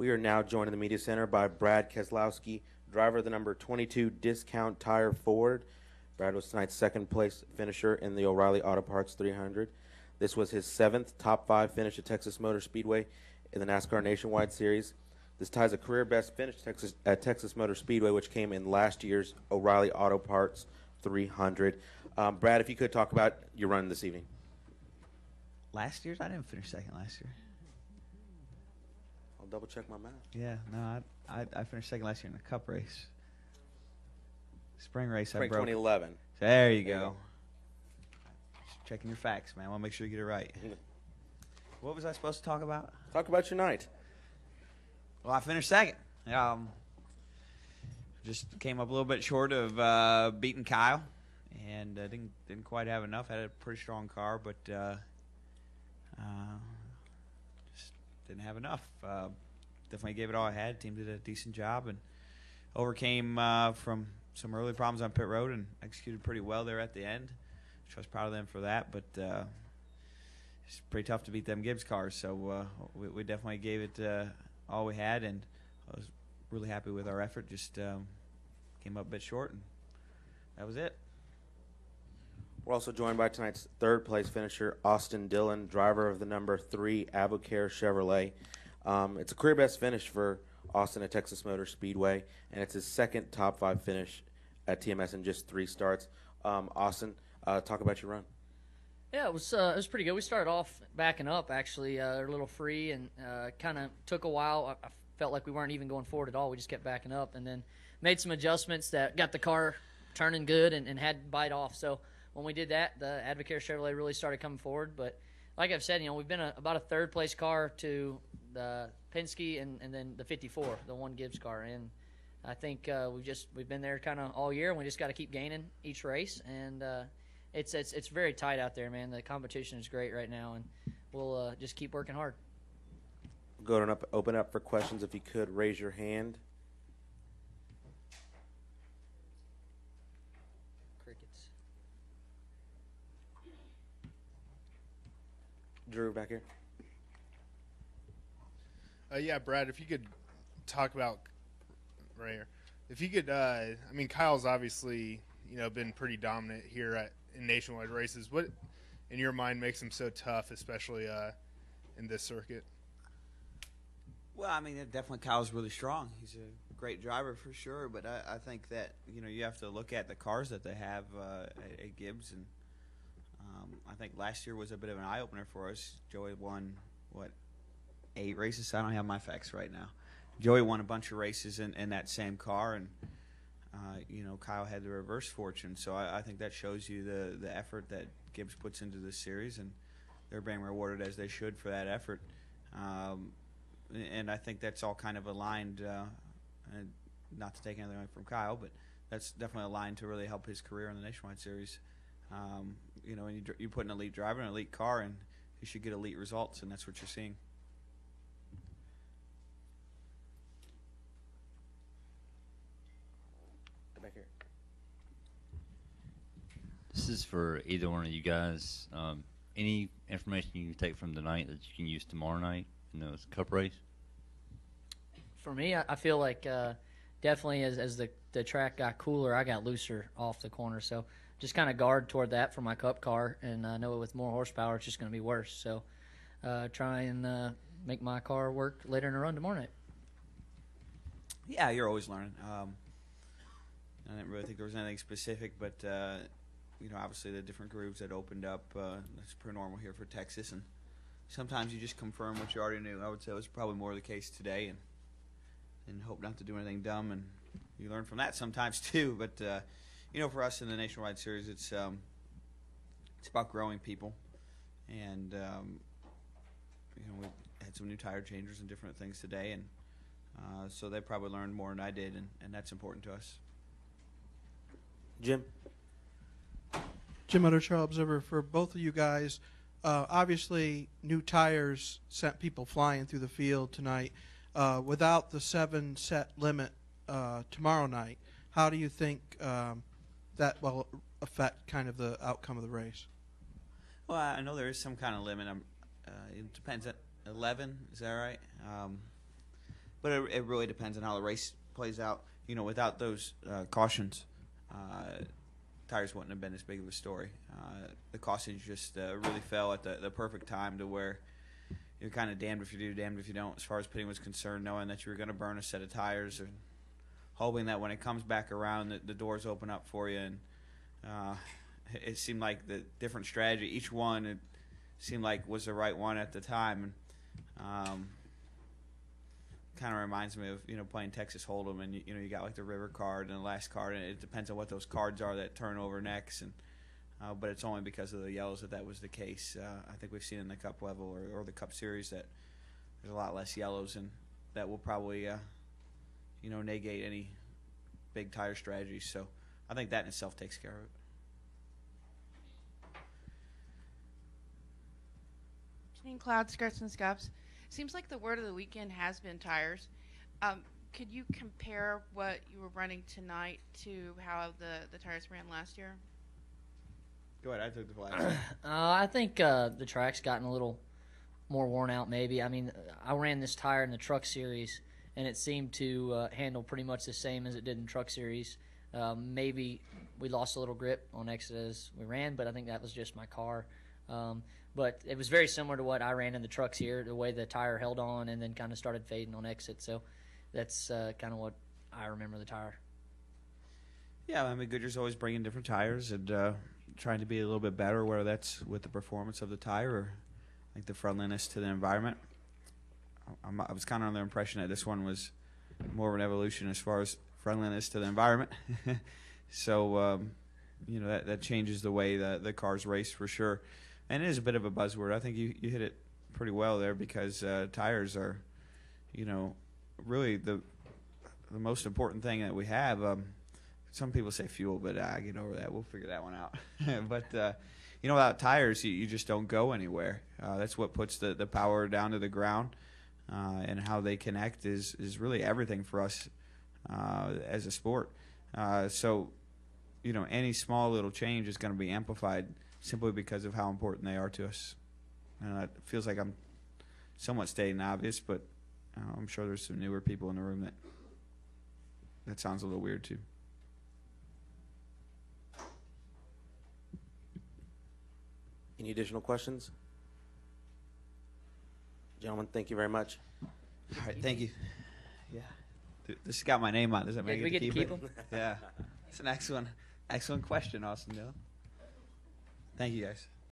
We are now joined in the media center by Brad Keselowski, driver of the number 22 Discount Tire Ford. Brad was tonight's second-place finisher in the O'Reilly Auto Parts 300. This was his seventh top-5 finish at Texas Motor Speedway in the NASCAR Nationwide Series. This ties a career-best finish at Texas Motor Speedway, which came in last year's O'Reilly Auto Parts 300. Brad, if you could talk about your run this evening. Last year's? I didn't finish second last year. I'll double-check my math. Yeah, no, I finished second last year in a Cup race. Spring race, Spring I broke. 2011. There you go. Just checking your facts, man. I want to make sure you get it right. What was I supposed to talk about? Talk about your night. Well, I finished second. Just came up a little bit short of beating Kyle, and didn't quite have enough. Had a pretty strong car, but just didn't have enough. Definitely gave it all I had. Team did a decent job and overcame from some early problems on pit road and executed pretty well there at the end. So I was proud of them for that, but it's pretty tough to beat them Gibbs cars. So we definitely gave it all we had, and I was really happy with our effort. Just came up a bit short, and that was it. We're also joined by tonight's third-place finisher, Austin Dillon, driver of the number 3 Avocare Chevrolet. It's a career-best finish for Austin at Texas Motor Speedway, and it's his second top-5 finish at TMS in just 3 starts. Austin, talk about your run. Yeah, it was pretty good. We started off backing up, actually, a little free, and kind of took a while. I felt like we weren't even going forward at all. We just kept backing up, and then made some adjustments that got the car turning good and had to bite off. So when we did that, the Advocare Chevrolet really started coming forward. But like I've said, we've been about a third-place car to the Penske and then the 54, the one Gibbs car, and I think we've been there kind of all year, and we just got to keep gaining each race, and it's very tight out there, man. The competition is great right now, and we'll just keep working hard. Go and open up for questions. If you could raise your hand. Crickets. Drew back here. Yeah, Brad, if you could talk about right here. If you could, Kyle's obviously, been pretty dominant here in nationwide races. What, in your mind, makes him so tough, especially in this circuit? Well, definitely Kyle's really strong. He's a great driver for sure, but I think that, you have to look at the cars that they have at Gibbs, and I think last year was a bit of an eye-opener for us. Joey won, 8 races? I don't have my facts right now. Joey won a bunch of races in that same car, and Kyle had the reverse fortune. So I think that shows you the effort that Gibbs puts into this series, and they're being rewarded as they should for that effort. And I think that's all kind of aligned, and not to take anything away from Kyle, but that's definitely aligned to really help his career in the Nationwide Series. When you put an elite driver in an elite car, and you should get elite results, and that's what you're seeing. Back here. This is for either one of you guys. Any information you can take from tonight that you can use tomorrow night in those Cup race? For me, I feel like definitely as the track got cooler, I got looser off the corner. So just kind of guard toward that for my Cup car, and I know with more horsepower it's just going to be worse. So try and make my car work later in the run tomorrow night. Yeah, you're always learning. I didn't really think there was anything specific, but obviously the different grooves that opened up, that's pretty normal here for Texas, and sometimes you just confirm what you already knew. I would say it was probably more the case today, and hope not to do anything dumb, and you learn from that sometimes too. But for us in the Nationwide Series, it's about growing people, and we had some new tire changers and different things today, and so they probably learned more than I did, and that's important to us. Jim Utter, Trail Observer. For both of you guys, obviously new tires sent people flying through the field tonight. Without the 7-set limit tomorrow night, how do you think that will affect kind of the outcome of the race? Well, I know there is some kind of limit. It depends. At 11, is that right? But it really depends on how the race plays out. You know, without those cautions, tires wouldn't have been as big of a story. The cautions just really fell at the perfect time to where you're kind of damned if you do, damned if you don't, as far as pitting was concerned, knowing that you were going to burn a set of tires and hoping that when it comes back around, the doors open up for you. And it seemed like the different strategy, each one, it seemed like was the right one at the time. And kind of reminds me of, you know, playing Texas Hold'em, and you got like the river card and the last card, and it depends on what those cards are that turn over next. And but it's only because of the yellows that was the case. I think we've seen in the Cup level or the Cup Series that there's a lot less yellows, and that will probably negate any big tire strategies. So I think that in itself takes care of it. Janine Cloud, Skirts and Scuffs. Seems like the word of the weekend has been tires. Could you compare what you were running tonight to how the tires ran last year? Go ahead. I took the flag. I think the track's gotten a little more worn out maybe. I mean, I ran this tire in the Truck Series, and it seemed to handle pretty much the same as it did in Truck Series. Maybe we lost a little grip on exit as we ran, but I think that was just my car. But it was very similar to what I ran in the trucks here, the way the tire held on and then kind of started fading on exit. So that's kind of what I remember the tire. Yeah, I mean, Goodyear's always bringing different tires and trying to be a little bit better, whether that's with the performance of the tire or like the friendliness to the environment. I was kind of under the impression that this one was more of an evolution as far as friendliness to the environment. So, that changes the way the cars race for sure. And it is a bit of a buzzword. I think you hit it pretty well there because tires are, really the most important thing that we have. Some people say fuel, but I get over that. We'll figure that one out. But, without tires, you just don't go anywhere. That's what puts the power down to the ground. And how they connect is really everything for us as a sport. So, any small little change is going to be amplified simply because of how important they are to us. It feels like I'm somewhat stating obvious, but I'm sure there's some newer people in the room that sounds a little weird too. Any additional questions? Gentlemen, thank you very much. All right, thank you. Yeah. This has got my name on it. Does that make do we it get to keep 'em? Yeah. It's an excellent question, Austin Dillon. Thank you, guys.